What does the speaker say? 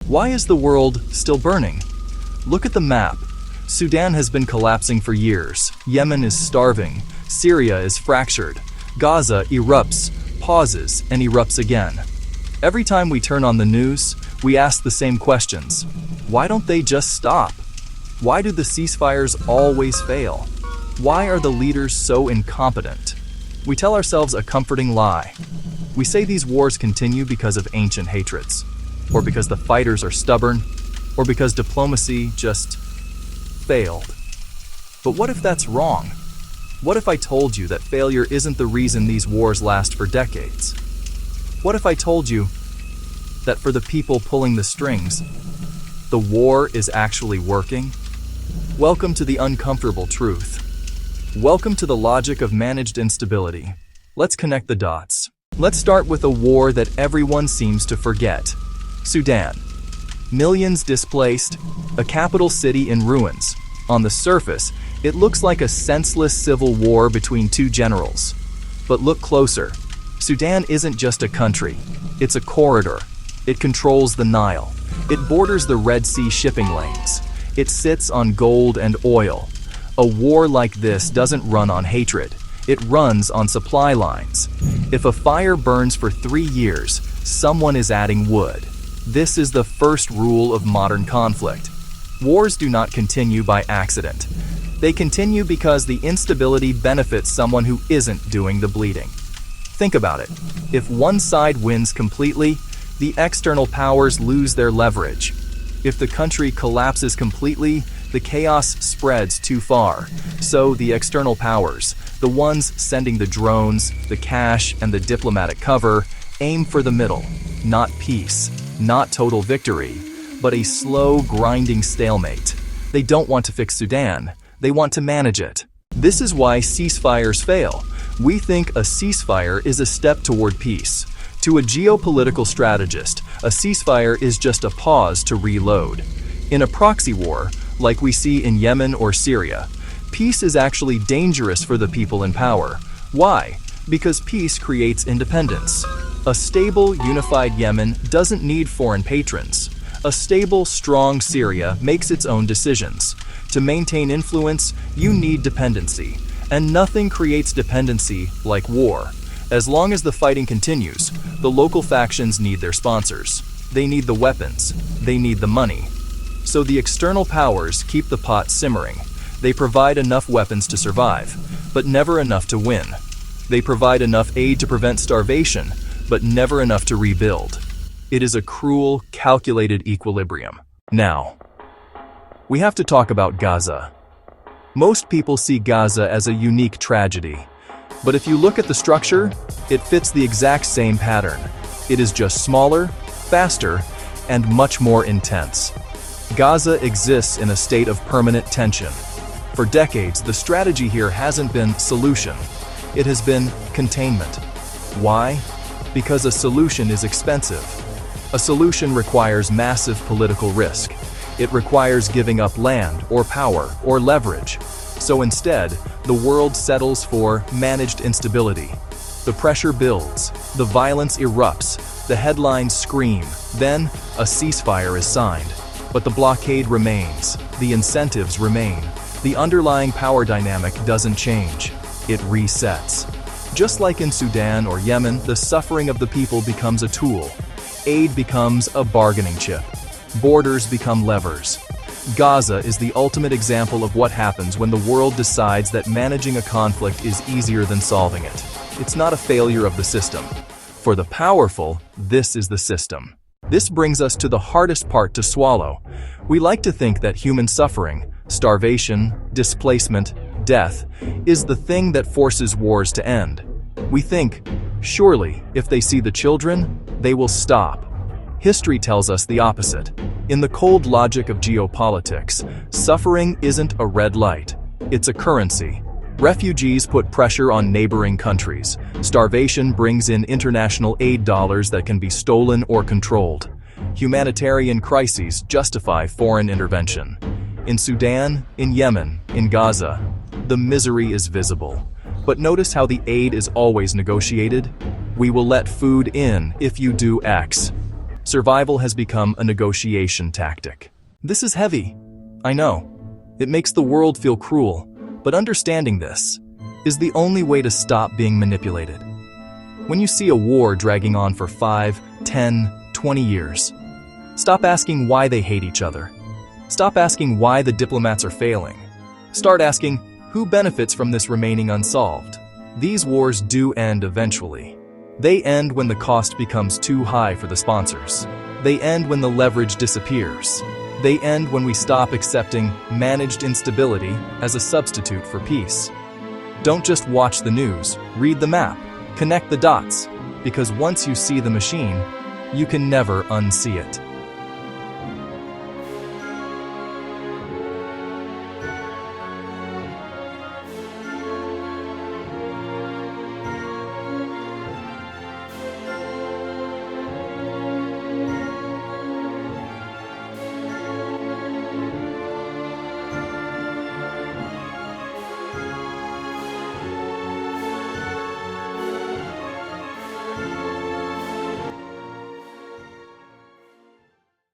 Why is the world still burning? Look at the map. Sudan has been collapsing for years. Yemen is starving. Syria is fractured. Gaza erupts, pauses, and erupts again. Every time we turn on the news, we ask the same questions. Why don't they just stop? Why do the ceasefires always fail? Why are the leaders so incompetent? We tell ourselves a comforting lie. We say these wars continue because of ancient hatreds, or because the fighters are stubborn, or because diplomacy just failed. But what if that's wrong? What if I told you that failure isn't the reason these wars last for decades? What if I told you that for the people pulling the strings, the war is actually working? Welcome to the uncomfortable truth. Welcome to the logic of managed instability. Let's connect the dots. Let's start with a war that everyone seems to forget. Sudan. Millions displaced, a capital city in ruins. On the surface, it looks like a senseless civil war between two generals. But look closer. Sudan isn't just a country, it's a corridor. It controls the Nile. It borders the Red Sea shipping lanes. It sits on gold and oil. A war like this doesn't run on hatred. It runs on supply lines. If a fire burns for 3 years, someone is adding wood. This is the first rule of modern conflict. Wars do not continue by accident. They continue because the instability benefits someone who isn't doing the bleeding. Think about it. If one side wins completely, the external powers lose their leverage. If the country collapses completely, the chaos spreads too far. So the external powers, the ones sending the drones, the cash, and the diplomatic cover, aim for the middle. Not peace, not total victory, but a slow, grinding stalemate. They don't want to fix Sudan. They want to manage it. This is why ceasefires fail. We think a ceasefire is a step toward peace. To a geopolitical strategist, a ceasefire is just a pause to reload. In a proxy war, like we see in Yemen or Syria, peace is actually dangerous for the people in power. Why? Because peace creates independence. A stable, unified Yemen doesn't need foreign patrons. A stable, strong Syria makes its own decisions. To maintain influence, you need dependency. And nothing creates dependency like war. As long as the fighting continues, the local factions need their sponsors. They need the weapons. They need the money. So the external powers keep the pot simmering. They provide enough weapons to survive, but never enough to win. They provide enough aid to prevent starvation, but never enough to rebuild. It is a cruel, calculated equilibrium. Now, we have to talk about Gaza. Most people see Gaza as a unique tragedy. But if you look at the structure, it fits the exact same pattern. It is just smaller, faster, and much more intense. Gaza exists in a state of permanent tension. For decades, the strategy here hasn't been solution. It has been containment. Why? Because a solution is expensive. A solution requires massive political risk. It requires giving up land or power or leverage. So instead, the world settles for managed instability. The pressure builds, the violence erupts, the headlines scream, then a ceasefire is signed. But the blockade remains, the incentives remain, the underlying power dynamic doesn't change, it resets. Just like in Sudan or Yemen, the suffering of the people becomes a tool. Aid becomes a bargaining chip. Borders become levers. Gaza is the ultimate example of what happens when the world decides that managing a conflict is easier than solving it. It's not a failure of the system. For the powerful, this is the system. This brings us to the hardest part to swallow. We like to think that human suffering, starvation, displacement, death, is the thing that forces wars to end. We think, surely, if they see the children, they will stop. History tells us the opposite. In the cold logic of geopolitics, suffering isn't a red light. It's a currency. Refugees put pressure on neighboring countries. Starvation brings in international aid dollars that can be stolen or controlled. Humanitarian crises justify foreign intervention. In Sudan, in Yemen, in Gaza, the misery is visible. But notice how the aid is always negotiated. We will let food in if you do X. Survival has become a negotiation tactic. This is heavy. I know. It makes the world feel cruel, but understanding this is the only way to stop being manipulated. When you see a war dragging on for 5, 10, 20 years, stop asking why they hate each other. Stop asking why the diplomats are failing. Start asking who benefits from this remaining unsolved. These wars do end eventually. They end when the cost becomes too high for the sponsors. They end when the leverage disappears. They end when we stop accepting managed instability as a substitute for peace. Don't just watch the news, read the map, connect the dots, because once you see the machine, you can never unsee it.